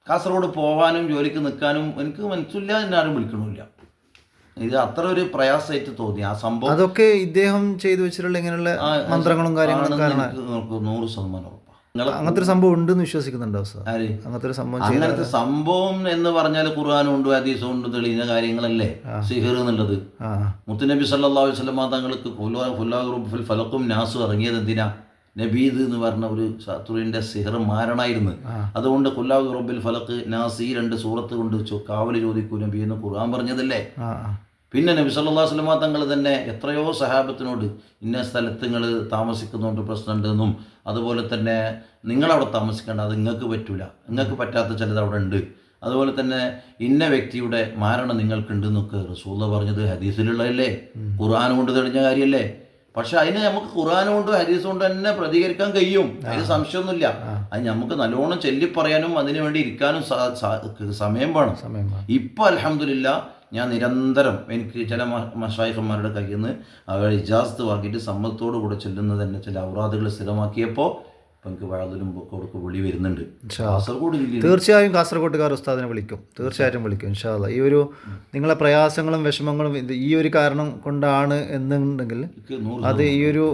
കാസർഗോഡ് പോകാനും ജോലിക്ക് നിൽക്കാനും എനിക്ക് മനസ്സില്ല, എന്നെ ആരും വിളിക്കണമില്ല. ഇത് അത്ര ഒരു പ്രയാസമായിട്ട് തോന്നി ആ സംഭവം. അതൊക്കെ ഇദ്ദേഹം ചെയ്തു വെച്ചിട്ടുള്ള ഇങ്ങനെയുള്ള മന്ത്രങ്ങളും കാര്യങ്ങളും കാരണം എനിക്ക് 100% ഉറപ്പാണ്. അങ്ങനത്തെ ഒരു സംഭവം ഉണ്ടെന്ന് വിശ്വസിക്കുന്നുണ്ടോ സാർ? അങ്ങനത്തെ ഒരു സംഭവം അങ്ങനത്തെ സംഭവം എന്ന് പറഞ്ഞാൽ ഖുർആനും ഉണ്ട് ഹദീസും ഉണ്ട് തെളിയുന്ന കാര്യങ്ങളല്ലേ സിഹിർ എന്നുള്ളത്. മുത്തുനബി സല്ലല്ലാഹു അലൈഹി വസല്ലം തങ്ങൾക്ക് ഫുൽ ഫലക്കും നാസും ഇറങ്ങിയത് എന്തിനാ? നബീദ് എന്ന് പറഞ്ഞ ഒരു ശത്രുവിൻ്റെ സിഹർ മാരണമായിരുന്നു. അതുകൊണ്ട് ഖുല്ലാഹു റബ്ബിൽ ഫലക്ക് നാസ് ഈ 2 സൂറത്ത് കൊണ്ട് കാവൽ ചോദിക്കൂ നബി എന്ന് ഖുർആൻ പറഞ്ഞതല്ലേ. പിന്നെ നബി സല്ലല്ലാഹു അലൈഹി വസല്ലം തങ്ങൾ തന്നെ എത്രയോ സഹാബത്തിനോട് ഇന്ന സ്ഥലത്ത് നിങ്ങൾ താമസിക്കുന്നതുകൊണ്ട് പ്രശ്നമുണ്ടെന്നും അതുപോലെ തന്നെ നിങ്ങളവിടെ താമസിക്കേണ്ട, അത് നിങ്ങൾക്ക് പറ്റൂല, നിങ്ങൾക്ക് പറ്റാത്ത ചിലത് അവിടെ ഉണ്ട്, അതുപോലെ തന്നെ ഇന്ന വ്യക്തിയുടെ മാരണം നിങ്ങൾക്കുണ്ടെന്നൊക്കെ റസൂലുള്ളാഹി പറഞ്ഞത് ഹദീസിലുള്ളതല്ലേ, ഖുർആൻ കൊണ്ട് തെളിഞ്ഞ കാര്യമല്ലേ. പക്ഷെ അതിന് നമുക്ക് ഖുർആൻ കൊണ്ട് ഹദീസ് കൊണ്ട് തന്നെ പ്രതികരിക്കാൻ കഴിയും, അതിന് സംശയമൊന്നുമില്ല. അത് നമുക്ക് നല്ലോണം ചൊല്ലിപ്പറയാനും അതിനു വേണ്ടി ഇരിക്കാനും സമയം വേണം. ഇപ്പം അൽഹംദുലില്ലാ ഞാൻ നിരന്തരം എനിക്ക് ചില മശായിഖന്മാരുടെ കയ്യിൽ നിന്ന് അവർ ഇജാസത്ത് വാങ്ങിയിട്ട് സമ്മതത്തോടു കൂടെ ചെല്ലുന്നത് തന്നെ ചില ഔറാദുകൾ സ്ഥിരമാക്കിയപ്പോൾ ഇപ്പം എനിക്ക് വഴതിലും കൊടുക്ക് വിളി വരുന്നുണ്ട്. കാസർഗോഡ് ജില്ലയിൽ തീർച്ചയായും കാസർഗോട്ടുകാർ ഉസ്താദിനെ വിളിക്കും, തീർച്ചയായിട്ടും വിളിക്കും ഇൻഷാ അല്ലാ. ഈ ഒരു നിങ്ങളെ പ്രയാസങ്ങളും വിഷമങ്ങളും ഈ ഒരു കാരണം കൊണ്ടാണ് എന്നുണ്ടെങ്കിൽ അത് ഈ ഒരു